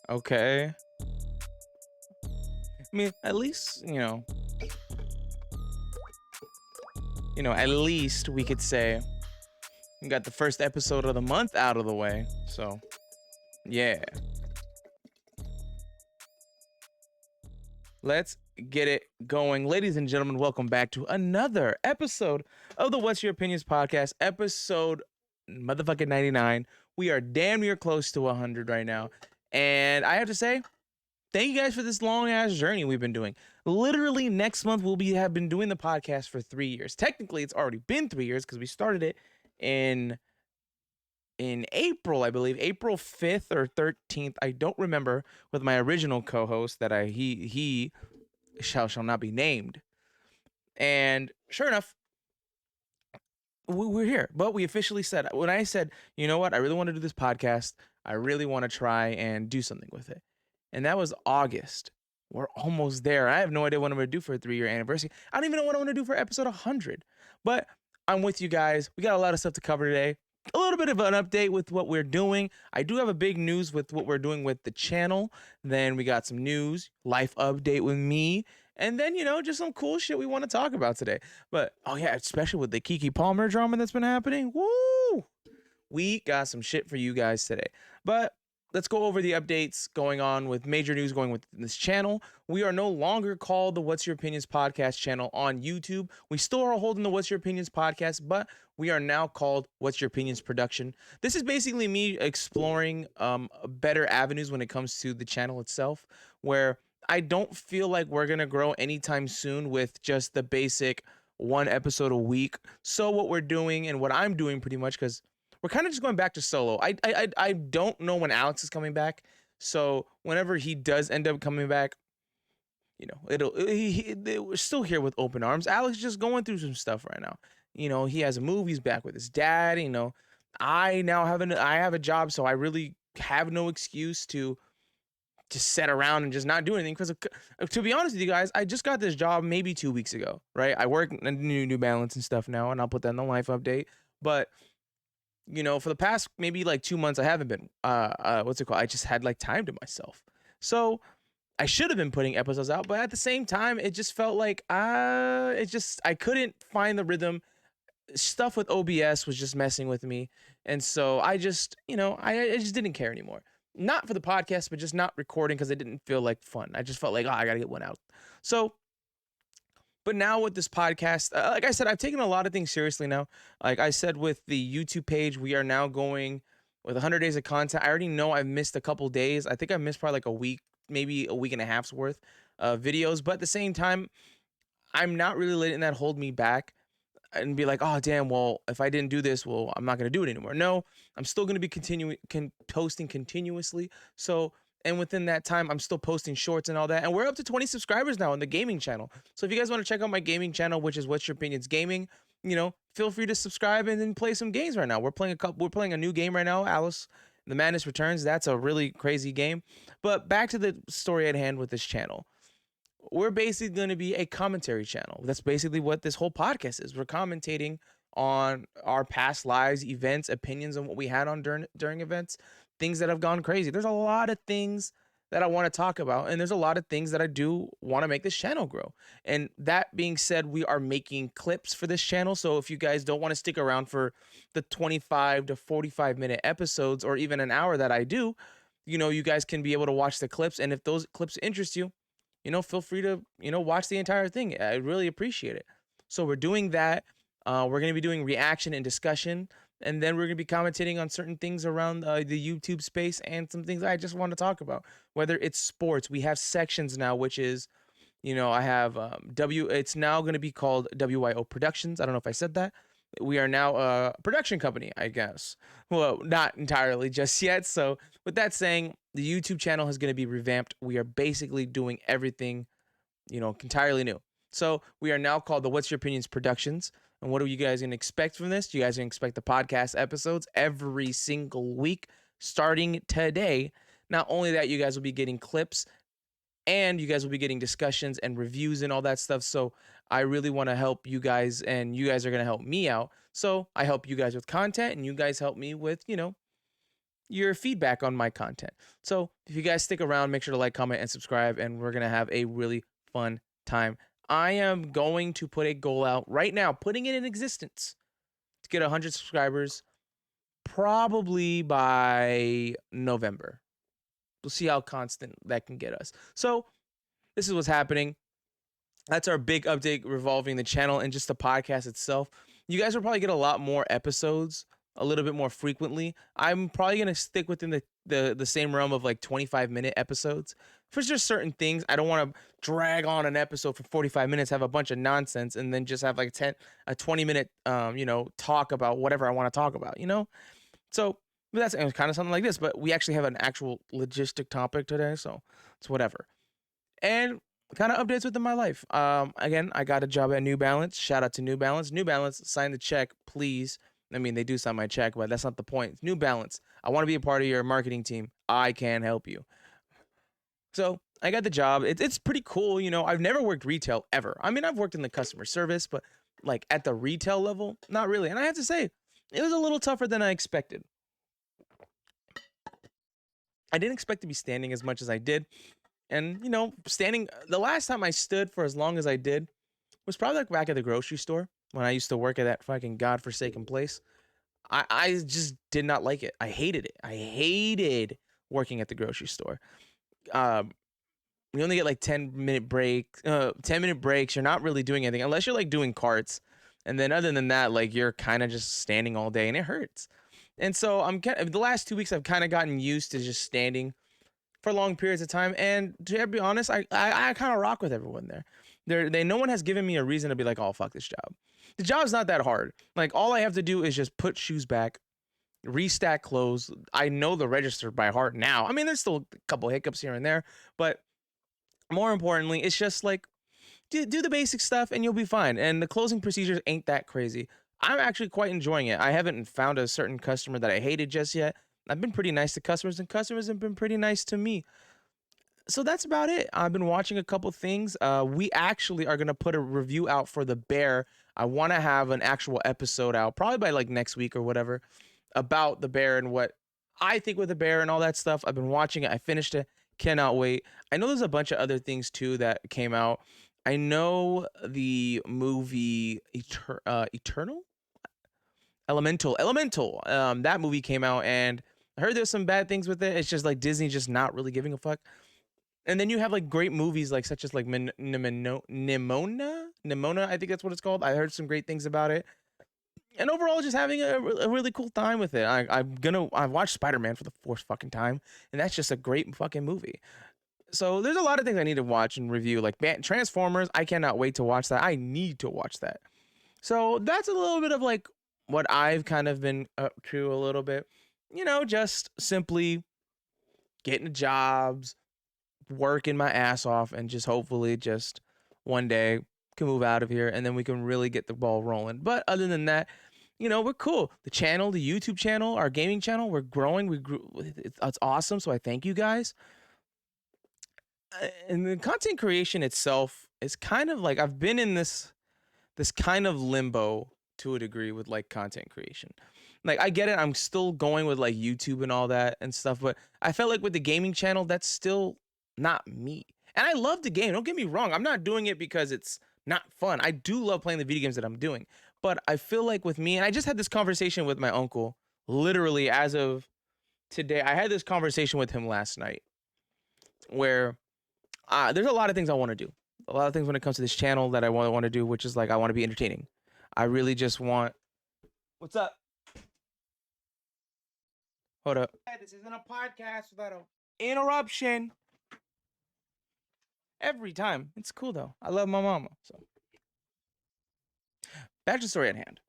Okay. I mean, at least, at least we could say we got the first episode of the month out of the way. So, yeah. Let's get it going. Ladies and gentlemen, welcome back to another episode of the What's Your Opinions podcast, episode motherfucking 99. We are damn near close to 100 right now. And I have to say, thank you guys for this long ass journey we've been doing. Literally next month have been doing the podcast for 3 years. Technically, it's already been 3 years because we started it in April, I believe, April 5th or 13th. I don't remember, with my original co-host that he shall not be named. And sure enough, we're here. But we officially said, when I said, you know what, I really want to do this podcast. I really want to try and do something with it. And that was August. We're almost there. I have no idea what I'm going to do for a 3-year anniversary. I don't even know what I'm going to do for episode 100. But I'm with you guys. We got a lot of stuff to cover today. A little bit of an update with what we're doing. I do have a big news with what we're doing with the channel. Then we got some news, life update with me. And then, just some cool shit we want to talk about today. But, oh yeah, especially with the Keke Palmer drama that's been happening. Woo! We got some shit for you guys today. But let's go over the updates going on with major news going with this channel. We are no longer called the What's Your Opinions podcast channel on YouTube. We still are holding the What's Your Opinions podcast, but we are now called What's Your Opinions production. This is basically me exploring better avenues when it comes to the channel itself, where I don't feel like we're going to grow anytime soon with just the basic one episode a week. So what we're doing, and what I'm doing pretty much, because we're kind of just going back to solo. I don't know when Alex is coming back. So whenever he does end up coming back, we're still here with open arms. Alex is just going through some stuff right now. He has a move. He's back with his dad. I now have a job, so I really have no excuse to just sit around and just not do anything. Because to be honest with you guys, I just got this job maybe 2 weeks ago, right? I work in New Balance and stuff now, and I'll put that in the life update. But for the past maybe like 2 months, I haven't been, what's it called? I just had like time to myself. So I should have been putting episodes out, but at the same time, it just felt like, I couldn't find the rhythm. Stuff with OBS was just messing with me. And so I just, I just didn't care anymore. Not for the podcast, but just not recording because it didn't feel like fun. I just felt like, I got to get one out. So, but now with this podcast, like I said, I've taken a lot of things seriously now. Like I said, with the YouTube page, we are now going with 100 days of content. I already know I've missed a couple days. I think I missed probably like a week, maybe a week and a half's worth of videos. But at the same time, I'm not really letting that hold me back and be like, oh, damn, well, if I didn't do this, well, I'm not going to do it anymore. No, I'm still going to be posting continuously. So, and within that time, I'm still posting shorts and all that. And we're up to 20 subscribers now on the gaming channel. So if you guys want to check out my gaming channel, which is What's Your Opinions Gaming, feel free to subscribe and then play some games right now. We're playing a new game right now, Alice the Madness Returns. That's a really crazy game. But back to the story at hand with this channel. We're basically going to be a commentary channel. That's basically what this whole podcast is. We're commentating on our past lives, events, opinions on what we had on during events, things that have gone crazy. There's a lot of things that I want to talk about, and there's a lot of things that I do want to make this channel grow. And that being said, we are making clips for this channel. So if you guys don't want to stick around for the 25 to 45 minute episodes or even an hour that I do, you guys can be able to watch the clips. And if those clips interest you, feel free to, watch the entire thing. I really appreciate it. So we're doing that. We're going to be doing reaction and discussion. And then we're going to be commentating on certain things around the YouTube space and some things I just want to talk about. Whether it's sports, we have sections now, which is, I have it's now going to be called WYO Productions. I don't know if I said that. We are now a production company, I guess. Well, not entirely just yet. So with that saying, the YouTube channel is going to be revamped. We are basically doing everything, entirely new. So we are now called the What's Your Opinions Productions. And what are you guys going to expect from this? You guys going to expect the podcast episodes every single week starting today. Not only that, you guys will be getting clips and you guys will be getting discussions and reviews and all that stuff. So I really want to help you guys, and you guys are going to help me out. So I help you guys with content, and you guys help me with, your feedback on my content. So if you guys stick around, make sure to like, comment, and subscribe, and we're gonna have a really fun time. I am going to put a goal out right now, putting it in existence to get 100 subscribers probably by November. We'll see how constant that can get us. So this is what's happening. That's our big update revolving the channel and just the podcast itself. You guys will probably get a lot more episodes a little bit more frequently. I'm probably going to stick within the same realm of like 25-minute episodes. For just certain things, I don't want to drag on an episode for 45 minutes, have a bunch of nonsense, and then just have like a 20-minute talk about whatever I want to talk about, So that's kind of something like this, but we actually have an actual logistic topic today, so it's whatever. And kind of updates within my life. Again, I got a job at New Balance. Shout out to New Balance. New Balance, sign the check, please. I mean, they do sign my check, but that's not the point. It's New Balance. I want to be a part of your marketing team. I can help you. So I got the job. It's pretty cool. I've never worked retail ever. I mean, I've worked in the customer service, but like at the retail level, not really. And I have to say, it was a little tougher than I expected. I didn't expect to be standing as much as I did. And, standing, the last time I stood for as long as I did was probably like back at the grocery store when I used to work at that fucking godforsaken place. I just did not like it. I hated it. I hated working at the grocery store. We only get like 10-minute breaks. 10-minute breaks. You're not really doing anything unless you're like doing carts. And then other than that, like you're kind of just standing all day and it hurts. And so the last 2 weeks I've kind of gotten used to just standing for long periods of time. And to be honest, I kind of rock with everyone there. No one has given me a reason to be like, oh, fuck this job. The job's not that hard. Like all I have to do is just put shoes back, restack clothes. I know the register by heart now. I mean, there's still a couple hiccups here and there, but more importantly, it's just like do the basic stuff and you'll be fine. And the closing procedures ain't that crazy. I'm actually quite enjoying it. I haven't found a certain customer that I hated just yet. I've been pretty nice to customers and customers have been pretty nice to me. So that's about it. I've been watching a couple things. We actually are going to put a review out for The Bear. I want to have an actual episode out probably by like next week or whatever about The Bear and what I think with The Bear and all that stuff. I've been watching it. I finished it. Cannot wait. I know there's a bunch of other things too that came out. I know the movie Eternal? Elemental. That movie came out and I heard there's some bad things with it. It's just like Disney just not really giving a fuck. And then you have like great movies like such as like Nimona, I think that's what it's called. I heard some great things about it. And overall, just having a really cool time with it. I watched Spider-Man for the fourth fucking time, and that's just a great fucking movie. So there's a lot of things I need to watch and review, like Transformers. I cannot wait to watch that. I need to watch that. So that's a little bit of like what I've kind of been up to a little bit. Just simply getting jobs, working my ass off, and just hopefully just one day can move out of here and then we can really get the ball rolling. But other than that, we're cool. The channel, the YouTube channel, our gaming channel, we're growing. It's awesome. So I thank you guys. And the content creation itself is kind of like I've been in this kind of limbo to a degree with like content creation. Like I get it, I'm still going with like YouTube and all that and stuff, but I felt like with the gaming channel, that's still not me. And I love the game. Don't get me wrong. I'm not doing it because it's not fun. I do love playing the video games that I'm doing. But I feel like with me, and I just had this conversation with my uncle, literally as of today. I had this conversation with him last night where there's a lot of things I want to do. A lot of things when it comes to this channel that I want to do, which is like I want to be entertaining. I really just want... What's up? Hold up. This isn't a podcast without an interruption. Every time. It's cool though. I love my mama. So back to the story at hand.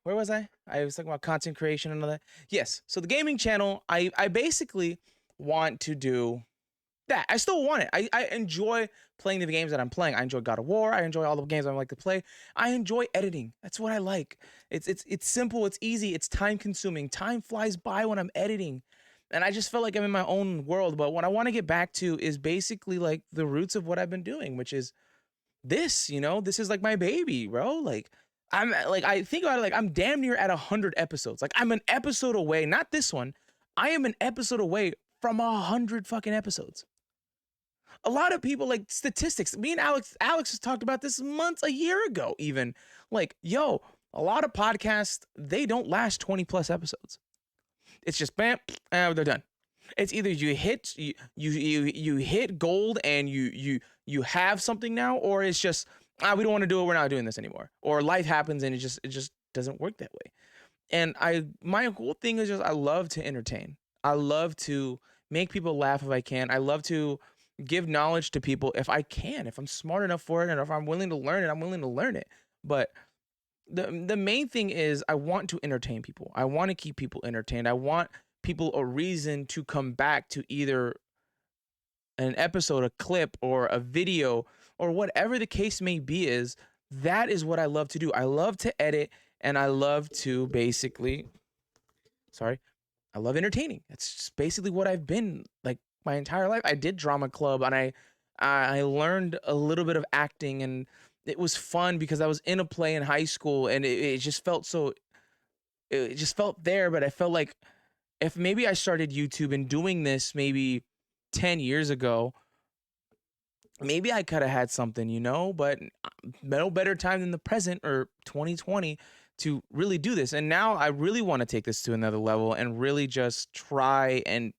Where was I? I was talking about content creation and all that. Yes. So the gaming channel, I basically want to do that. I still want it. I enjoy playing the games that I'm playing. I enjoy God of War. I enjoy all the games I like to play. I enjoy editing. That's what I like. It's simple. It's easy. It's time consuming. Time flies by when I'm editing. And I just felt like I'm in my own world. But what I want to get back to is basically like the roots of what I've been doing, which is this, this is like my baby, bro. Like I'm like, I think about it like I'm damn near at 100 episodes. Like I'm an episode away, not this one. I am an episode away from 100 fucking episodes. A lot of people like statistics. Me and Alex has talked about this months, a year ago, even. Like, yo, a lot of podcasts, they don't last 20 plus episodes. It's just bam, they're done. It's either you hit gold and you have something now, or it's just we don't want to do it. We're not doing this anymore. Or life happens and it just doesn't work that way. And my whole thing is just I love to entertain. I love to make people laugh if I can. I love to give knowledge to people if I can. If I'm smart enough for it and if I'm willing to learn it, I'm willing to learn it. But the main thing is I want to entertain people. I want to keep people entertained. I want people a reason to come back to either an episode, a clip, or a video, or whatever the case may be. Is that is what I love to do. I love to edit and I love to basically I love entertaining. That's just basically what I've been like my entire life. I did drama club and I learned a little bit of acting, and it was fun because I was in a play in high school, and it just felt so it just felt there. But I felt like if maybe I started YouTube and doing this maybe 10 years ago, maybe I could have had something, but no better time than the present or 2020 to really do this. And now I really want to take this to another level and really just try and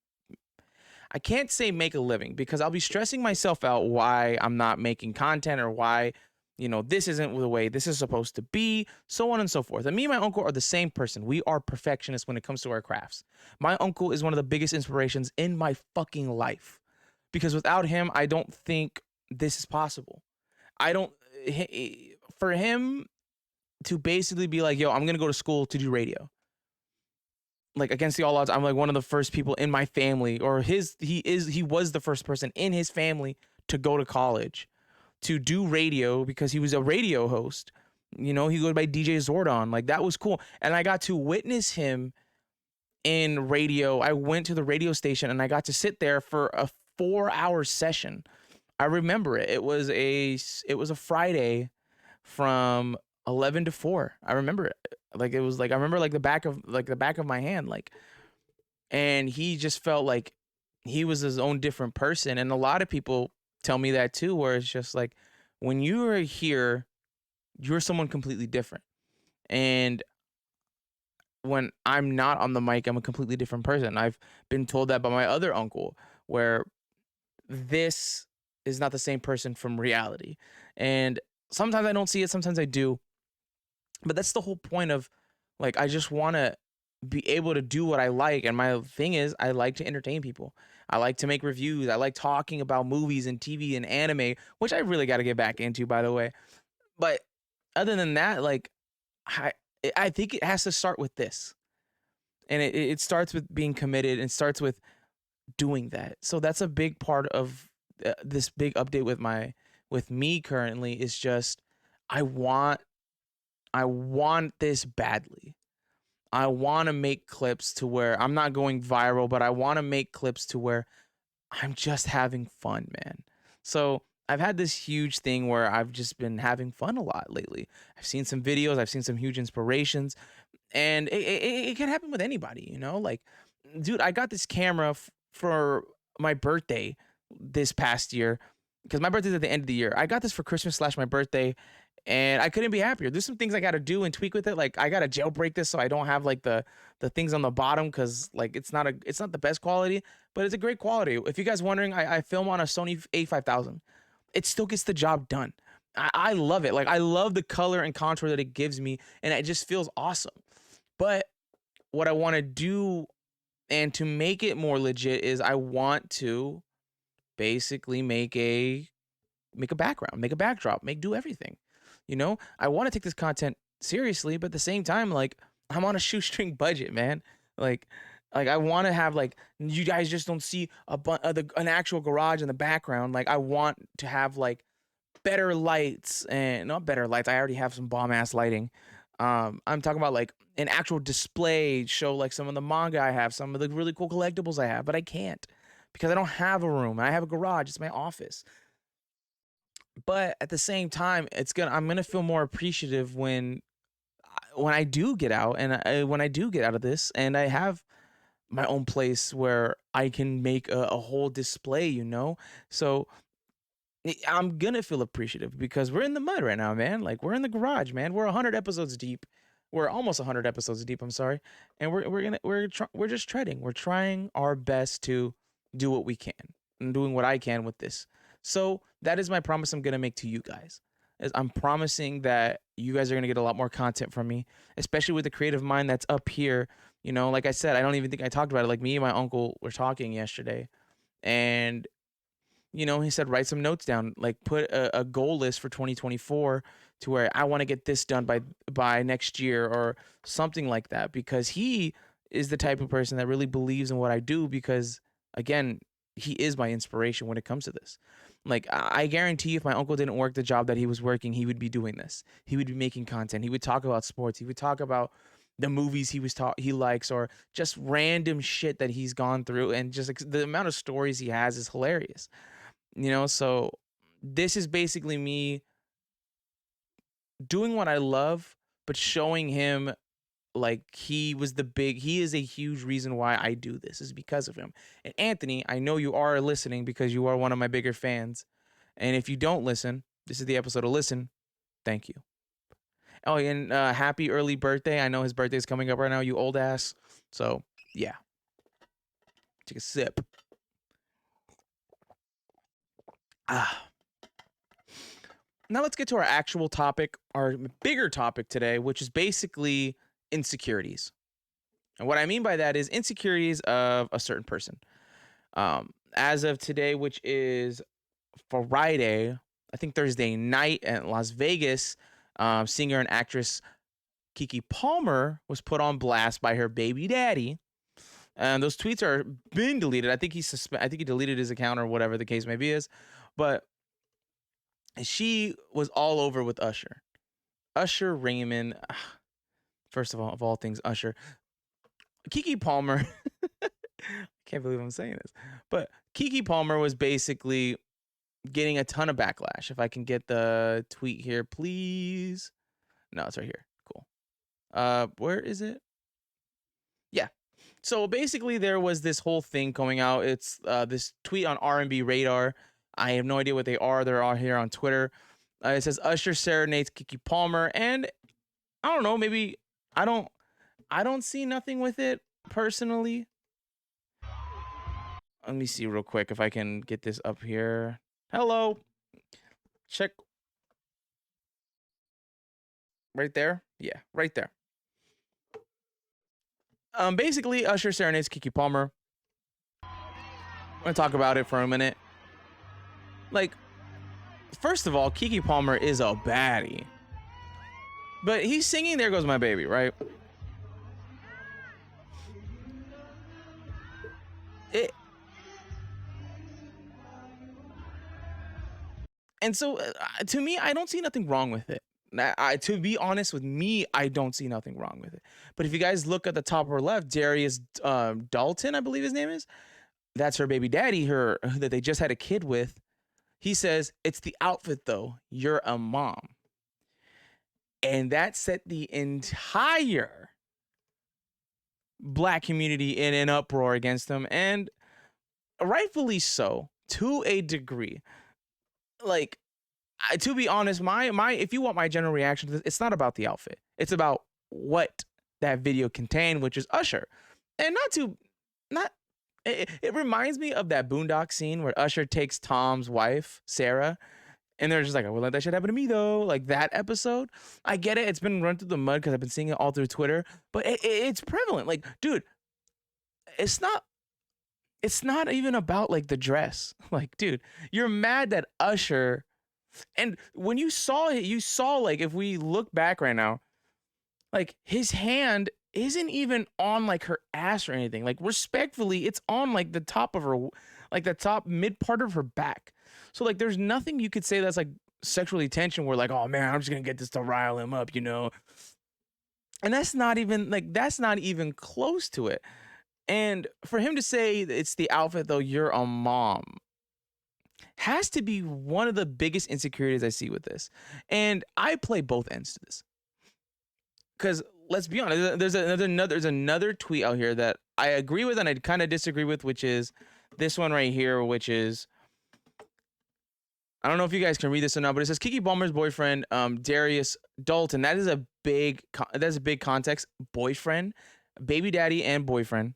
I can't say make a living because I'll be stressing myself out why I'm not making content or why, this isn't the way this is supposed to be, so on and so forth. And me and my uncle are the same person. We are perfectionists when it comes to our crafts. My uncle is one of the biggest inspirations in my fucking life because without him, I don't think this is possible. For him to basically be like, yo, I'm going to go to school to do radio. Like against the all odds, I'm like one of the first people in my family, or he was the first person in his family to go to college, to do radio because he was a radio host. He goes by DJ Zordon. Like that was cool. And I got to witness him in radio. I went to the radio station and I got to sit there for a 4-hour session. I remember it. It was a Friday from 11 to 4. I remember it. Like it was like I remember like the back of my hand, like, and he just felt like he was his own different person. And a lot of people tell me that too, where it's just like when you are here, you're someone completely different. And when I'm not on the mic, I'm a completely different person. I've been told that by my other uncle, where this is not the same person from reality. And sometimes I don't see it, sometimes I do. But that's the whole point of like, I just want to be able to do what I like. And my thing is, I like to entertain people. I like to make reviews. I like talking about movies and TV and anime, which I really got to get back into, by the way. But other than that, like, I think it has to start with this. And it starts with being committed and starts with doing that. So that's a big part of this big update with me currently is just, I want this badly. I want to make clips to where I'm not going viral, but I want to make clips to where I'm just having fun, man. So I've had this huge thing where I've just been having fun a lot lately. I've seen some videos, I've seen some huge inspirations, and it can happen with anybody, Like, dude, I got this camera for my birthday this past year because my birthday's at the end of the year. I got this for Christmas / my birthday. And I couldn't be happier. There's some things I got to do and tweak with it. Like I got to jailbreak this so I don't have like the things on the bottom because like it's not the best quality, but it's a great quality. If you guys wondering, I film on a Sony A5000. It still gets the job done. I love it. Like I love the color and contour that it gives me, and it just feels awesome. But what I want to do and to make it more legit is I want to basically make a background, make a backdrop, do everything. I want to take this content seriously, but at the same time, like I'm on a shoestring budget, man. Like I want to have like you guys just don't see an actual garage in the background. Like I want to have like better lights and not better lights. I already have some bomb ass lighting. I'm talking about like an actual display, show like some of the manga I have, some of the really cool collectibles I have, but I can't because I don't have a room. I have a garage. It's my office. But at the same time, I'm gonna feel more appreciative when when I do get out and when I do get out of this and I have my own place where I can make a whole display, So I'm gonna feel appreciative because we're in the mud right now, man. Like we're in the garage, man. We're 100 episodes deep. We're almost 100 episodes deep. I'm sorry, and we're just treading. We're trying our best to do what we can and doing what I can with this. So that is my promise I'm gonna make to you guys. Is I'm promising that you guys are gonna get a lot more content from me, especially with the creative mind that's up here. Like I said, I don't even think I talked about it. Like me and my uncle were talking yesterday, and he said write some notes down, like put a goal list for 2024 to where I want to get this done by next year or something like that, because he is the type of person that really believes in what I do, because again, he is my inspiration when it comes to this. Like I guarantee if my uncle didn't work the job that he was working, he would be doing this. He would be making content. He would talk about sports. He would talk about the movies he likes, or just random shit that he's gone through, and just the amount of stories he has is hilarious. So this is basically me doing what I love, but showing him like he is a huge reason why I do this, is because of him. And Anthony, I know you are listening because you are one of my bigger fans. And if you don't listen, this is the episode to listen. Thank you. Oh, and happy early birthday. I know his birthday is coming up right now, you old ass. So yeah, take a sip. Ah. Now let's get to our actual topic, our bigger topic today, which is basically insecurities. And what I mean by that is insecurities of a certain person. As of today, which is Friday, I think Thursday night at Las Vegas, singer and actress Keke Palmer was put on blast by her baby daddy. And those tweets are been deleted. I think I think he deleted his account or whatever the case may be is. But she was all over with Usher. Usher Raymond, first of all things Usher. Keke Palmer, can't believe I'm saying this, but Keke Palmer was basically getting a ton of backlash. If I can get the tweet here, please. No, it's right here. Cool. Where is it? Yeah. So basically there was this whole thing coming out. It's this tweet on R&B Radar. I have no idea what they are. They're all here on Twitter. It says Usher serenades Keke Palmer, and I don't know, maybe I don't see nothing with it personally. Let me see real quick if I can get this up here. Hello. Check right there. Yeah, right there. Basically Usher serenades Keke Palmer. I'm gonna talk about it for a minute. Like, first of all, Keke Palmer is a baddie. But he's singing There Goes My Baby, right? And so to me, I don't see nothing wrong with it. To be honest with me, I don't see nothing wrong with it. But if you guys look at the top or left, Darius Dalton, I believe his name is, that's her baby daddy, that they just had a kid with. He says, it's the outfit though. You're a mom. And that set the entire black community in an uproar against him. And rightfully so, to a degree. Like, to be honest, my if you want my general reaction to this, it's not about the outfit. It's about what that video contained, which is Usher. And it reminds me of that Boondocks scene where Usher takes Tom's wife, Sarah, and they're just like, I would let that shit happen to me though. Like that episode. I get it. It's been run through the mud because I've been seeing it all through Twitter, but it's prevalent. Like, dude, it's not even about like the dress. Like, dude, you're mad that Usher, and when you saw it, you saw, like, if we look back right now, like his hand isn't even on like her ass or anything. Like, respectfully, it's on like the top of her, like the top mid part of her back. So like there's nothing you could say that's like sexually tension where like, oh man, I'm just gonna get this to rile him up, And that's not even close to it. And for him to say it's the outfit though, you're a mom, has to be one of the biggest insecurities I see with this. And I play both ends to this. because let's be honest, there's another tweet out here that I agree with and I kind of disagree with, which is this one right here, which is, I don't know if you guys can read this or not, but it says Keke Palmer's boyfriend, Darius Dalton. That's a big context. Boyfriend, baby daddy, and boyfriend.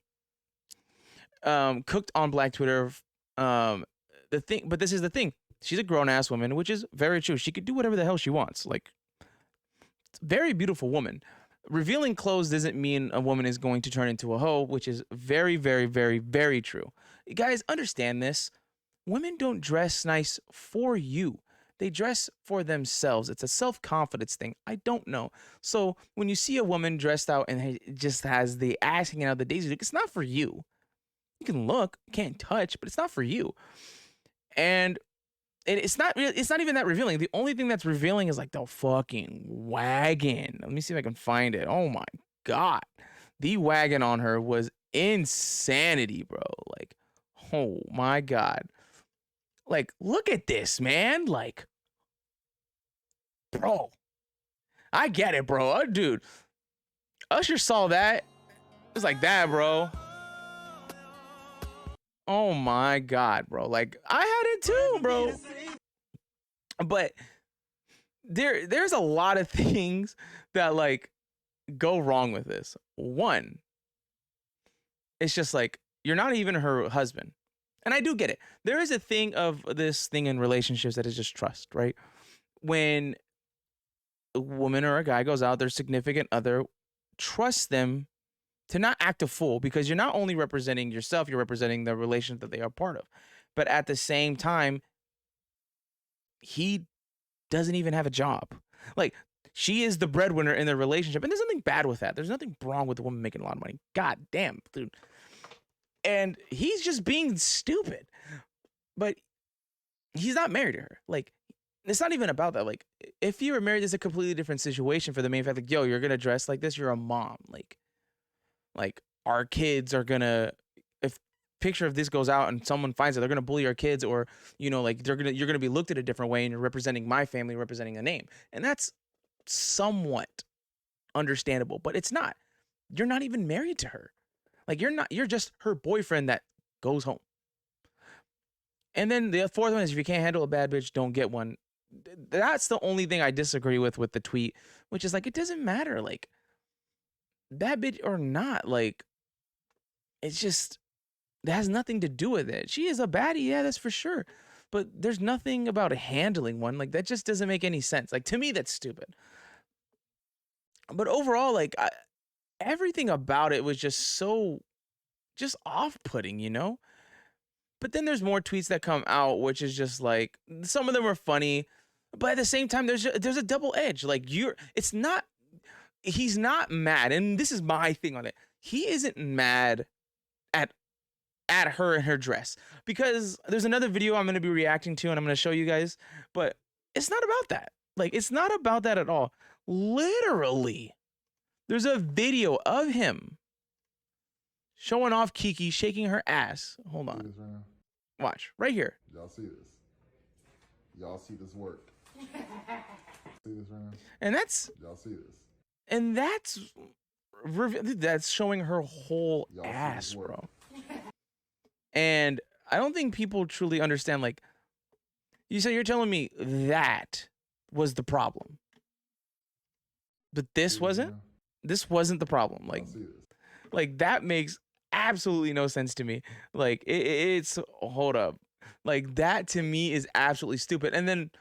Cooked on Black Twitter. But this is the thing. She's a grown ass woman, which is very true. She could do whatever the hell she wants. Like, very beautiful woman. Revealing clothes doesn't mean a woman is going to turn into a hoe, which is very, very, very, very true. You guys understand this. Women don't dress nice for you. They dress for themselves. It's a self-confidence thing. I don't know. So when you see a woman dressed out and just has the ass hanging out the daisy, it's not for you. You can look, can't touch, but it's not for you. And it's not even that revealing. The only thing that's revealing is like the fucking wagon. Let me see if I can find it. Oh my God. The wagon on her was insanity, bro. Like, oh my God. Like, look at this, man. Like, bro. I get it, bro. Dude. Usher saw that. It's like that, bro. Oh my God, bro. Like, I had it too, bro. But there's a lot of things that like go wrong with this. One, it's just like, you're not even her husband. And I do get it. There is a thing of this thing in relationships that is just trust, right? When a woman or a guy goes out, their significant other, trust them to not act a fool, because you're not only representing yourself, you're representing the relationship that they are part of. But at the same time, he doesn't even have a job. Like, she is the breadwinner in their relationship. And there's nothing bad with that. There's nothing wrong with the woman making a lot of money. God damn, dude. And he's just being stupid. But he's not married to her. Like, it's not even about that. Like, if you were married, it's a completely different situation for the main fact, like, yo, you're gonna dress like this, you're a mom. Like our kids are gonna, if picture of this goes out and someone finds it, they're gonna bully our kids, or, you know, like you're gonna be looked at a different way, and you're representing my family, representing a name. And that's somewhat understandable, but it's not. You're not even married to her. Like, you're just her boyfriend that goes home. And then the fourth one is, if you can't handle a bad bitch, don't get one. That's the only thing I disagree with the tweet, which is like, it doesn't matter, like, bad bitch or not. Like, it's just, that has nothing to do with it. She is a baddie, yeah, that's for sure. But there's nothing about handling one. Like, that just doesn't make any sense. Like, to me, that's stupid. But overall, like, everything about it was just so off-putting, you know? But then there's more tweets that come out, which is just like, some of them are funny, but at the same time, there's a double edge. Like, he's not mad, and this is my thing on it. He isn't mad at her and her dress, because there's another video I'm going to be reacting to, and I'm going to show you guys, but it's not about that. Like, it's not about that at all. Literally, there's a video of him showing off Keke shaking her ass. Hold on. Watch right here. Y'all see this? Y'all see this work? See this right now? And that's, y'all see this? And that's showing her whole ass, bro. And I don't think people truly understand. Like, you're telling me that was the problem, but this wasn't. This wasn't the problem. Like that makes absolutely no sense to me. Like, it's hold up. Like, that to me is absolutely stupid. And then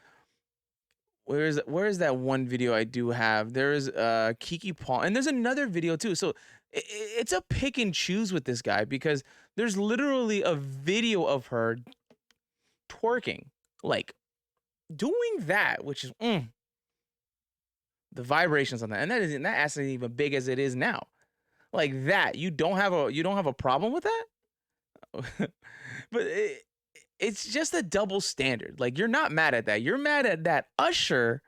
where is that one video I do have? There is Keke Palmer, and there's another video too. So it's a pick and choose with this guy, because there's literally a video of her twerking, like doing that, which is the vibrations on that, and that ass isn't even big as it is now. Like that, you don't have a problem with that? But it's just a double standard. Like, you're not mad at that. You're mad at that Usher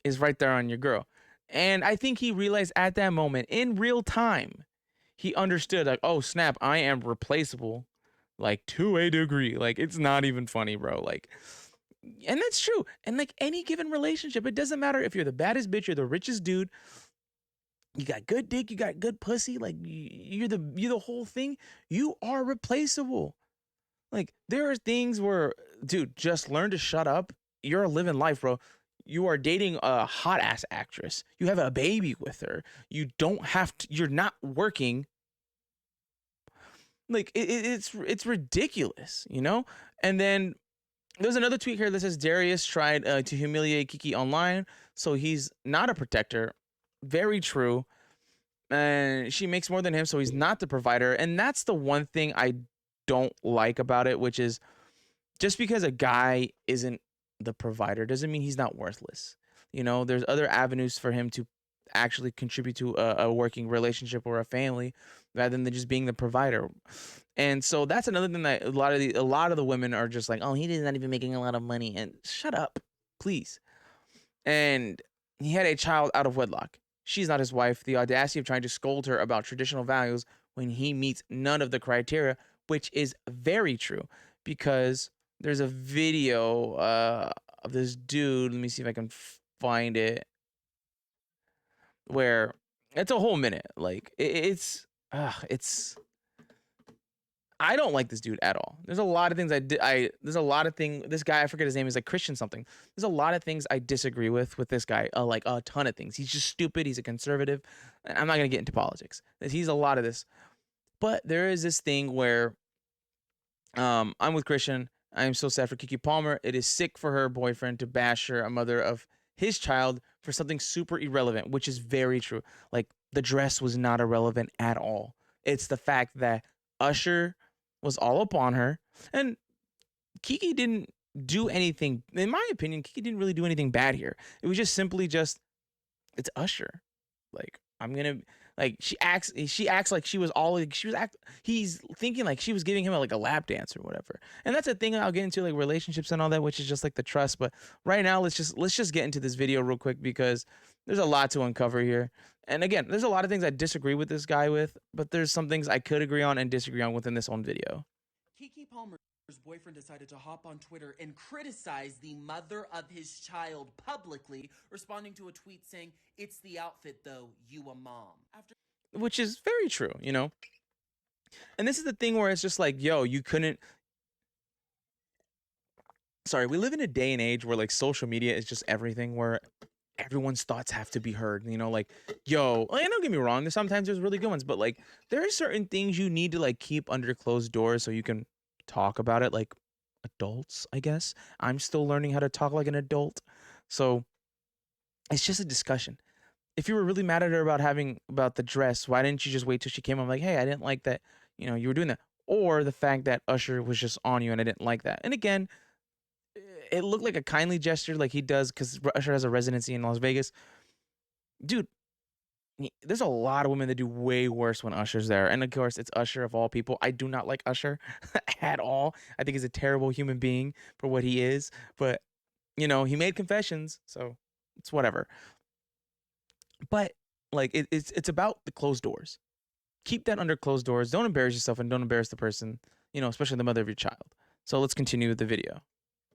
is right there on your girl. And I think he realized at that moment, in real time, he understood, like, oh snap, I am replaceable, like, to a degree. Like, it's not even funny, bro. Like, And that's true. And like any given relationship, it doesn't matter if you're the baddest bitch or the richest dude. You got good dick, you got good pussy, like you're the whole thing. You are replaceable. Like there are things where, dude, just learn to shut up. You're living life, bro. You are dating a hot ass actress. You have a baby with her. You don't have to. You're not working. Like it's ridiculous, you know. And then there's another tweet here that says Darius tried to humiliate Keke online, so he's not a protector. Very true. And she makes more than him, so he's not the provider. And that's the one thing I don't like about it, which is just because a guy isn't the provider doesn't mean he's not worthless. You know, there's other avenues for him to actually contribute to a working relationship or a family rather than just being the provider. And so that's another thing that a lot of the women are just like, oh, he's not even making a lot of money. And shut up, please. And he had a child out of wedlock. She's not his wife. The audacity of trying to scold her about traditional values when he meets none of the criteria, which is very true, because there's a video of this dude. Let me see if I can find it. Where it's a whole minute. Like it's. I don't like this dude at all. There's a lot of things there's a lot of things. This guy, I forget his name, is like Christian something. There's a lot of things I disagree with this guy. Like a ton of things. He's just stupid. He's a conservative. I'm not gonna get into politics. He's a lot of this. But there is this thing where I'm with Christian. I am so sad for Keke Palmer. It is sick for her boyfriend to bash her, a mother of his child, for something super irrelevant, which is very true. Like the dress was not irrelevant at all. It's the fact that Usher was all up on her, and Keke didn't do anything. In my opinion, Keke didn't really do anything bad here. It was just simply just it's Usher. Like I'm gonna like she acts like she was all like he's thinking like she was giving him like a lap dance or whatever. And that's a thing I'll get into, like relationships and all that, which is just like the trust. But right now let's just get into this video real quick, because there's a lot to uncover here. And again, there's a lot of things I disagree with this guy with, but there's some things I could agree on and disagree on within this own video. Keke Palmer's boyfriend decided to hop on Twitter and criticize the mother of his child publicly, responding to a tweet saying, "It's the outfit though, you a mom." Which is very true, you know? And this is the thing where it's just like, yo, you couldn't. Sorry, we live in a day and age where like social media is just everything, where everyone's thoughts have to be heard. You know, like, yo, like, don't get me wrong, sometimes there's really good ones, but like there are certain things you need to like keep under closed doors so you can talk about it like adults, I guess. I'm still learning how to talk like an adult. So it's just a discussion. If you were really mad at her about the dress, why didn't you just wait till she came? I'm like, hey, I didn't like that, you know, you were doing that. Or the fact that Usher was just on you and I didn't like that. And again, it looked like a kindly gesture, like he does, because Usher has a residency in Las Vegas. Dude, there's a lot of women that do way worse when Usher's there. And of course, it's Usher of all people. I do not like Usher at all. I think he's a terrible human being for what he is. But, you know, he made confessions, so it's whatever. But like it's about the closed doors. Keep that under closed doors. Don't embarrass yourself and don't embarrass the person, you know, especially the mother of your child. So let's continue with the video.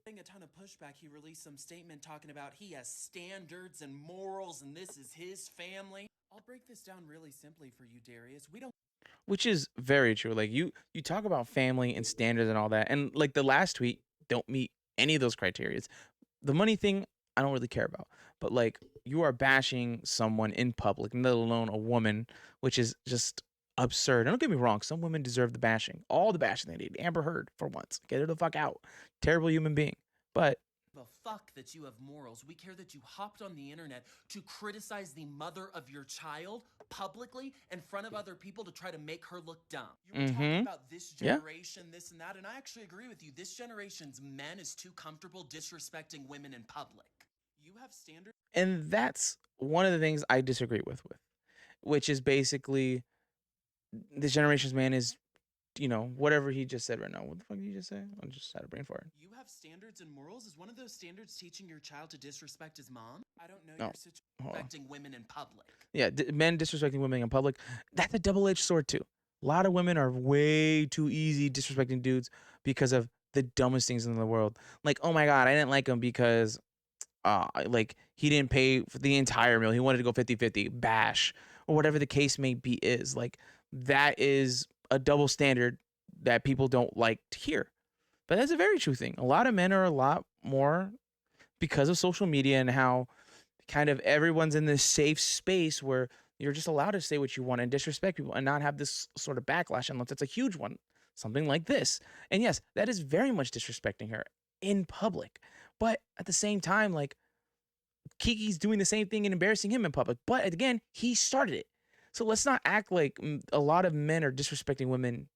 A ton of pushback, he released some statement talking about he has standards and morals and this is his family. I'll break this down really simply for you, Darius. We don't. Which is very true. Like you talk about family and standards and all that, and like the last tweet don't meet any of those criteria. The money thing I don't really care about, but like you are bashing someone in public, let alone a woman, which is just absurd. And don't get me wrong, some women deserve the bashing, all the bashing they need. Amber Heard, for once, get her the fuck out. Terrible human being, but a fuck that you have morals. We care that you hopped on the internet to criticize the mother of your child publicly in front of other people to try to make her look dumb. You were talking about this generation, this and that, and I actually agree with you. This generation's men is too comfortable disrespecting women in public. You have standards. And that's one of the things I disagree with, which is basically this generation's man is, you know, whatever he just said right now. What the fuck did he just say? I just had a brain fart. You have standards and morals? Is one of those standards teaching your child to disrespect his mom? I don't know. No. You're disrespecting women in public. Yeah, men disrespecting women in public. That's a double-edged sword too. A lot of women are way too easy disrespecting dudes because of the dumbest things in the world. Like, oh my god, I didn't like him because like he didn't pay for the entire meal. He wanted to go 50-50, bash, or whatever the case may be is. Like that is a double standard that people don't like to hear. But that's a very true thing. A lot of men are a lot more because of social media and how kind of everyone's in this safe space where you're just allowed to say what you want and disrespect people and not have this sort of backlash unless it's a huge one, something like this. And yes, that is very much disrespecting her in public. But at the same time, like Kiki's doing the same thing and embarrassing him in public. But again, he started it. So let's not act like a lot of men are disrespecting women.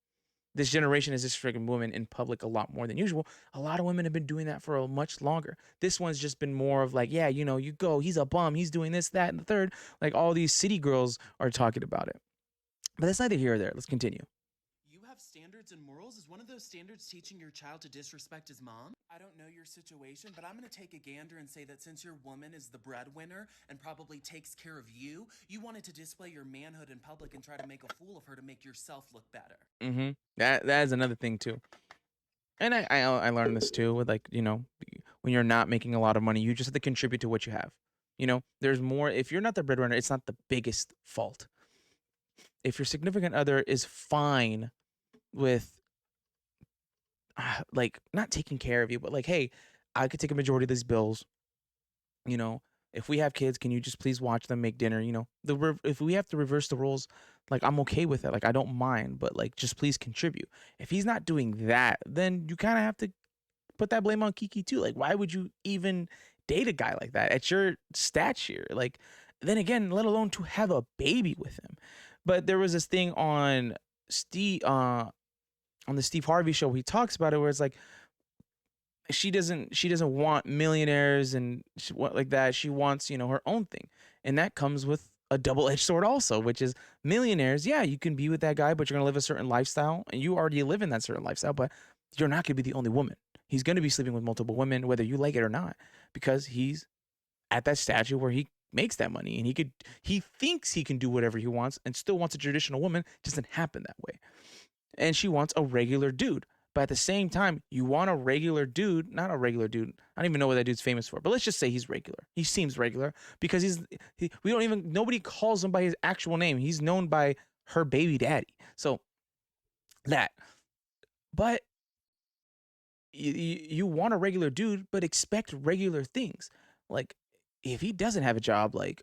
This generation is disrespecting women in public a lot more than usual. A lot of women have been doing that for a much longer. This one's just been more of like, yeah, you know, you go, he's a bum, he's doing this, that, and the third. Like all these city girls are talking about it. But that's neither here or there. Let's continue. You have standards and morals. Is one of those standards teaching your child to disrespect his mom? I don't know your situation, but I'm going to take a gander and say that since your woman is the breadwinner and probably takes care of you, you wanted to display your manhood in public and try to make a fool of her to make yourself look better. That is another thing too. And I learned this too with like, you know, when you're not making a lot of money, you just have to contribute to what you have. You know, there's more. If you're not the breadwinner, it's not the biggest fault. If your significant other is fine with like not taking care of you, but like, hey, I could take a majority of these bills. You know, if we have kids, can you just please watch them make dinner? You know, if we have to reverse the roles, like I'm okay with it. Like I don't mind, but like just please contribute. If he's not doing that, then you kind of have to put that blame on Keke too. Like why would you even date a guy like that at your stature? Like then again, let alone to have a baby with him. But there was this thing on the Steve Harvey show, he talks about it where it's like she doesn't want millionaires and like that. She wants, you know, her own thing, and that comes with a double-edged sword also, which is millionaires. Yeah, you can be with that guy, but you're gonna live a certain lifestyle, and you already live in that certain lifestyle. But you're not gonna be the only woman. He's gonna be sleeping with multiple women, whether you like it or not, because he's at that stature where he makes that money and he thinks he can do whatever he wants and still wants a traditional woman. It doesn't happen that way. And she wants a regular dude. But at the same time, you want a regular dude, not a regular dude. I don't even know what that dude's famous for, but let's just say he's regular. He seems regular because nobody calls him by his actual name. He's known by her baby daddy. So that, but you want a regular dude, but expect regular things. Like if he doesn't have a job, like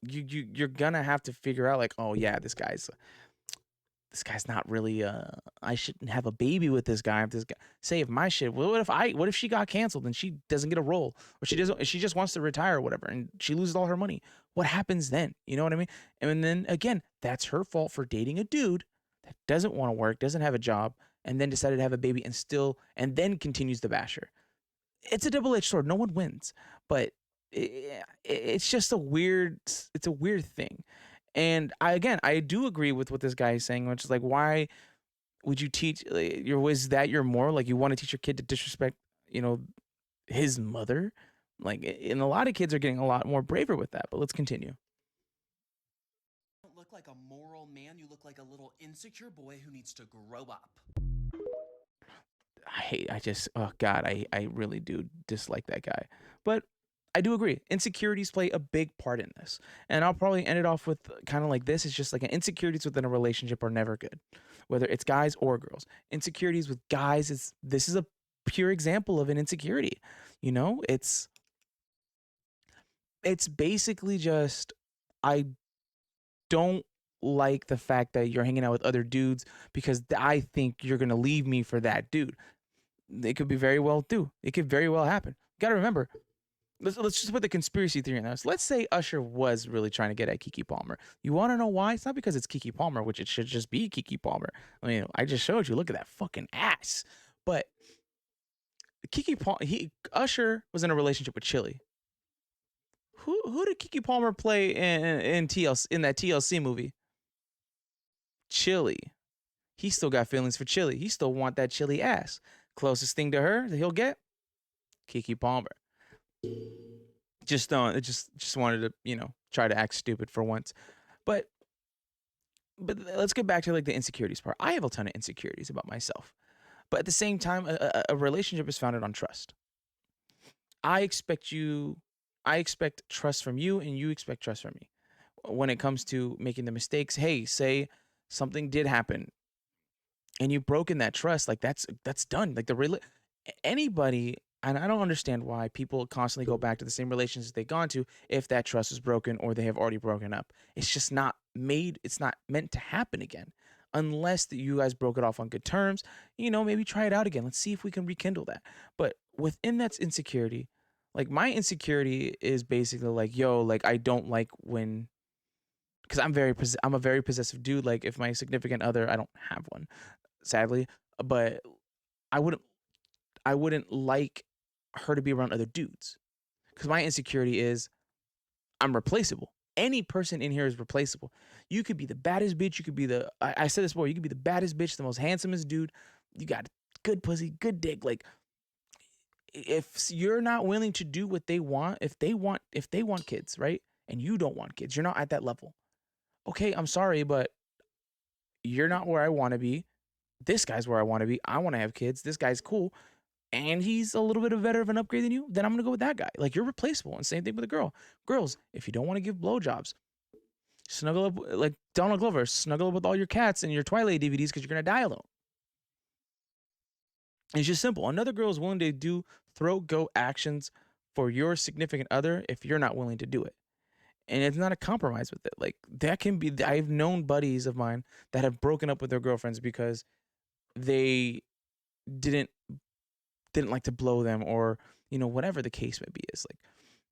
you're gonna have to figure out like, oh yeah, this guy's not really I shouldn't have a baby with this guy. If this guy say if my shit, what if she got canceled and she doesn't get a role, or she just wants to retire or whatever and she loses all her money? What happens then? You know what I mean? And then again, that's her fault for dating a dude that doesn't want to work, doesn't have a job, and then decided to have a baby and then continues to bash her. It's a double-edged sword. No one wins, but it's just it's a weird thing. And I do agree with what this guy is saying, which is like, why would you teach was that your moral? Like you want to teach your kid to disrespect, you know, his mother? Like, and a lot of kids are getting a lot more braver with that, but let's continue. You don't look like a moral man. You look like a little insecure boy who needs to grow up. Oh God, I really do dislike that guy. But I do agree. Insecurities play a big part in this. And I'll probably end it off with kind of like this. It's just like insecurities within a relationship are never good, whether it's guys or girls. Insecurities with guys this is a pure example of an insecurity. You know, it's basically just I don't like the fact that you're hanging out with other dudes because I think you're going to leave me for that dude. It could be very well do. It could very well happen. You got to remember, let's just put the conspiracy theory in this. Let's say Usher was really trying to get at Keke Palmer. You want to know why? It's not because it's Keke Palmer, which it should just be Keke Palmer. I mean, I just showed you. Look at that fucking ass. But Usher was in a relationship with Chili. Who did Keke Palmer play in that TLC movie? Chili. He still got feelings for Chili. He still want that Chili ass. Closest thing to her that he'll get, Keke Palmer. Just wanted to, you know, try to act stupid for once. But let's get back to like the insecurities part. I have a ton of insecurities about myself. But at the same time, a relationship is founded on trust. I expect you, I expect trust from you, and you expect trust from me. When it comes to making the mistakes, hey, say something did happen and you've broken that trust, like that's done. Like anybody, and I don't understand why people constantly go back to the same relationships they've gone to if that trust is broken or they have already broken up. It's just not made. It's not meant to happen again, unless that you guys broke it off on good terms. Maybe try it out again. Let's see if we can rekindle that. But within that insecurity, like my insecurity is basically like, yo, like I don't like when, because I'm a very possessive dude. Like if my significant other, I don't have one, sadly, but I wouldn't I wouldn't like her to be around other dudes, because my insecurity is I'm replaceable. Any person in here is replaceable. You could be the baddest bitch. You could be I said this before. You could be the baddest bitch, the most handsomest dude. You got good pussy, good dick. Like if you're not willing to do what they want, if they want kids, right, and you don't want kids, you're not at that level. Okay, I'm sorry, but you're not where I want to be. This guy's where I want to be. I want to have kids. This guy's cool, and he's a little bit of better of an upgrade than you, then I'm gonna go with that guy. Like you're replaceable. And same thing with a girl. Girls, if you don't want to give blowjobs, snuggle up like Donald Glover, snuggle up with all your cats and your Twilight DVDs because you're gonna die alone. It's just simple. Another girl is willing to do throat go actions for your significant other if you're not willing to do it. And it's not a compromise with it. Like that can be. I've known buddies of mine that have broken up with their girlfriends because they didn't didn't like to blow them, or whatever the case may be. Is like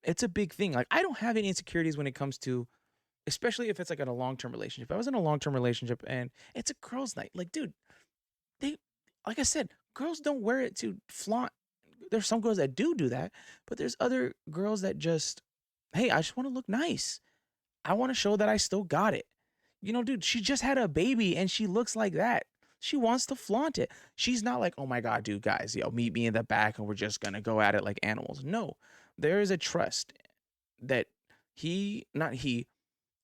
it's a big thing. Like I don't have any insecurities when it comes to, especially if it's like in a long-term relationship. If I was in a long-term relationship and it's a girls' night, like dude, they, like I said, girls don't wear it to flaunt. There's some girls that do that, but there's other girls that just, hey, I just want to look nice. I want to show that I still got it. Dude, she just had a baby and she looks like that. She wants to flaunt it. She's not like, oh my God, dude, guys, meet me in the back and we're just gonna go at it like animals. No, there is a trust that not he,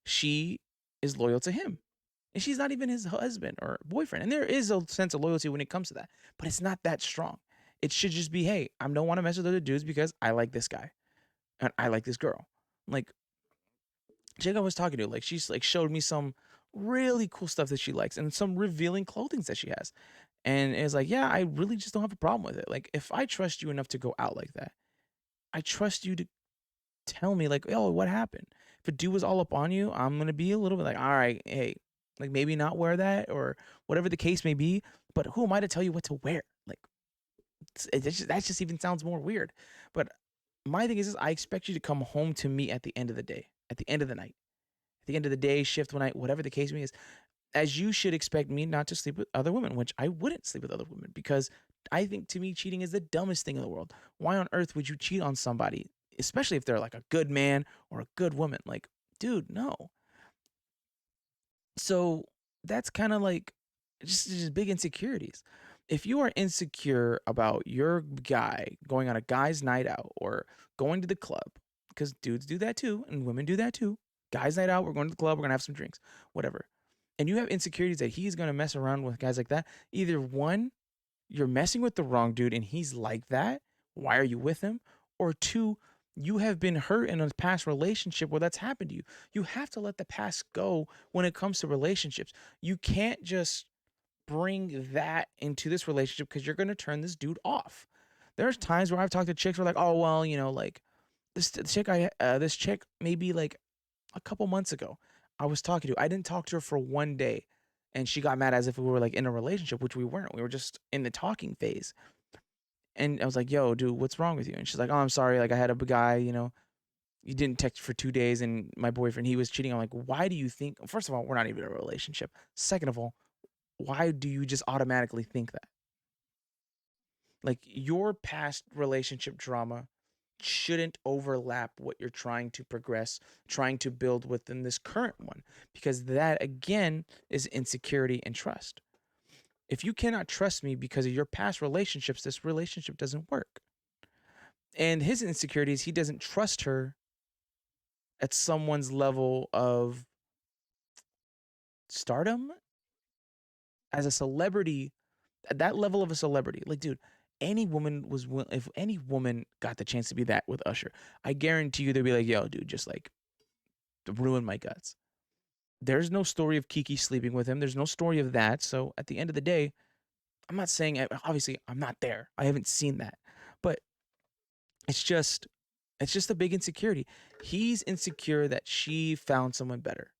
she is loyal to him. And she's not even his husband or boyfriend. And there is a sense of loyalty when it comes to that, but it's not that strong. It should just be, hey, I don't want to mess with other dudes because I like this guy and I like this girl. Like Jake I was talking to, like she's like showed me some really cool stuff that she likes and some revealing clothing that she has. And it's like, yeah, I really just don't have a problem with it. Like if I trust you enough to go out like that, I trust you to tell me like, oh, what happened? If a dude was all up on you, I'm gonna be a little bit like, all right, hey, like maybe not wear that or whatever the case may be. But who am I to tell you what to wear? Like that just even sounds more weird. But my thing is I expect you to come home to me at the end of the day, at the end of the night, at the end of the day, shift, when whatever the case may is, as you should expect me not to sleep with other women, which I wouldn't sleep with other women because I think to me cheating is the dumbest thing in the world. Why on earth would you cheat on somebody, especially if they're like a good man or a good woman? Like, dude, no. So that's kind of like just big insecurities. If you are insecure about your guy going on a guy's night out or going to the club, because dudes do that too and women do that too. Guys' night out, we're going to the club, we're gonna have some drinks, whatever. And you have insecurities that he's gonna mess around with guys like that. Either one, you're messing with the wrong dude and he's like that. Why are you with him? Or two, you have been hurt in a past relationship where that's happened to you. You have to let the past go when it comes to relationships. You can't just bring that into this relationship because you're going to turn this dude off. There's times where I've talked to chicks who are like, oh, well, like this chick maybe like a couple months ago I was talking to. I didn't talk to her for one day and she got mad as if we were like in a relationship, which we weren't. We were just in the talking phase. And I was like, yo, dude, what's wrong with you? And she's like, oh, I'm sorry. Like I had a guy, you didn't text for 2 days and my boyfriend, he was cheating. I'm like, why do you think, first of all, we're not even in a relationship. Second of all, why do you just automatically think that? Like your past relationship drama shouldn't overlap what you're trying to progress, trying to build within this current one, because that again is insecurity and trust. If you cannot trust me because of your past relationships, this relationship doesn't work. And his insecurity is he doesn't trust her at someone's level of stardom as a celebrity. At that level of a celebrity, like, dude, any woman if any woman got the chance to be that with Usher, I guarantee you they'd be like, yo, dude, just like ruin my guts. There's no story of Keke sleeping with him. There's no story of that. So at the end of the day, I'm not saying, obviously I'm not there. I haven't seen that. But it's just a big insecurity. He's insecure that she found someone better.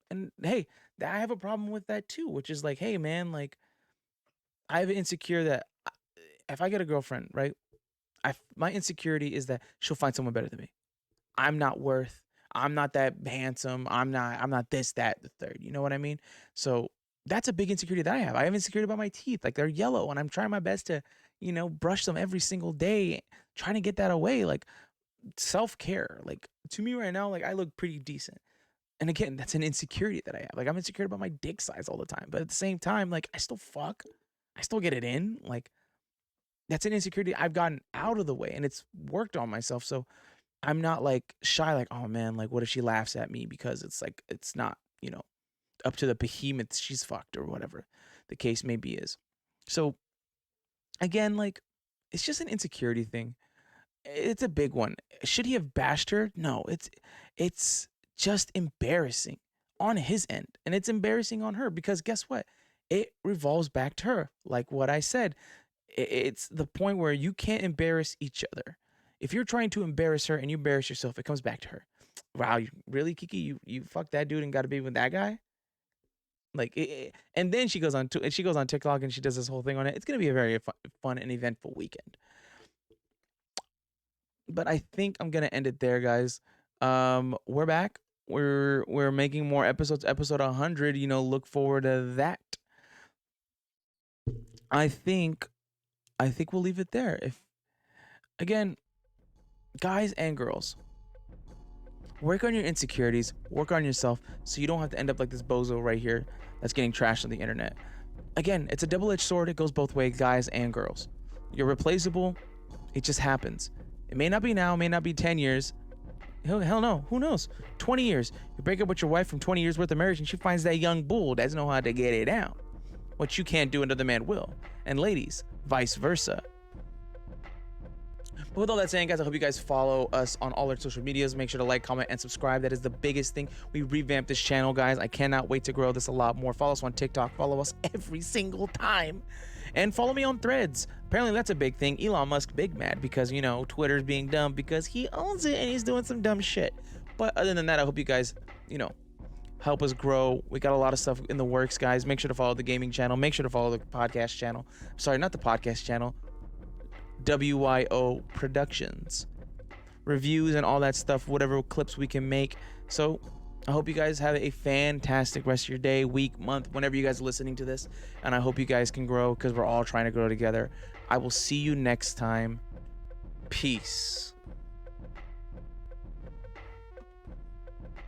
And hey, I have a problem with that too, which is like, hey man, like I have an insecure that if I get a girlfriend, right? My insecurity is that she'll find someone better than me. I'm not worth. I'm not that handsome. I'm not this, that, the third. You know what I mean? So that's a big insecurity that I have. I have insecurity about my teeth. Like they're yellow, and I'm trying my best to, brush them every single day, trying to get that away. Like self-care. Like to me right now, like I look pretty decent. And again, that's an insecurity that I have. Like I'm insecure about my dick size all the time. But at the same time, like I still fuck. I still get it in. Like that's an insecurity I've gotten out of the way, and it's worked on myself. So I'm not like shy, like, oh man, like what if she laughs at me because it's like it's not, up to the behemoth she's fucked or whatever the case maybe is. So again, like it's just an insecurity thing. It's a big one. Should he have bashed her? No, it's just embarrassing on his end. And it's embarrassing on her because guess what? It revolves back to her. Like what I said, it's the point where you can't embarrass each other. If you're trying to embarrass her and you embarrass yourself, it comes back to her. Wow, really, Keke? You fucked that dude and got to be with that guy? Like, and then she goes on TikTok and she does this whole thing on it. It's gonna be a very fun and eventful weekend. But I think I'm gonna end it there, guys. We're back. We're making more episodes. Episode 100. Look forward to that. I think we'll leave it there. If again, guys and girls, work on your insecurities, work on yourself so you don't have to end up like this bozo right here that's getting trashed on the internet. Again, it's a double-edged sword. It goes both ways, guys and girls. You're replaceable. It just happens. It may not be now, may not be 10 years. Hell no. Who knows? 20 years. You break up with your wife from 20 years worth of marriage and she finds that young bull doesn't know how to get it down. What you can't do, another man will. And ladies, vice versa. But with all that saying, guys, I hope you guys follow us on all our social medias. Make sure to like, comment, and subscribe. That is the biggest thing. We revamped this channel, guys. I cannot wait to grow this a lot more. Follow us on TikTok. Follow us every single time. And follow me on Threads. Apparently, that's a big thing. Elon Musk big mad because, Twitter's being dumb because he owns it and he's doing some dumb shit. But other than that, I hope you guys, help us grow. We got a lot of stuff in the works, guys. Make sure to follow the gaming channel. Make sure to follow the podcast channel. Sorry, not the podcast channel. WYO Productions. Reviews and all that stuff, whatever clips we can make. So I hope you guys have a fantastic rest of your day, week, month, whenever you guys are listening to this. And I hope you guys can grow because we're all trying to grow together. I will see you next time. Peace.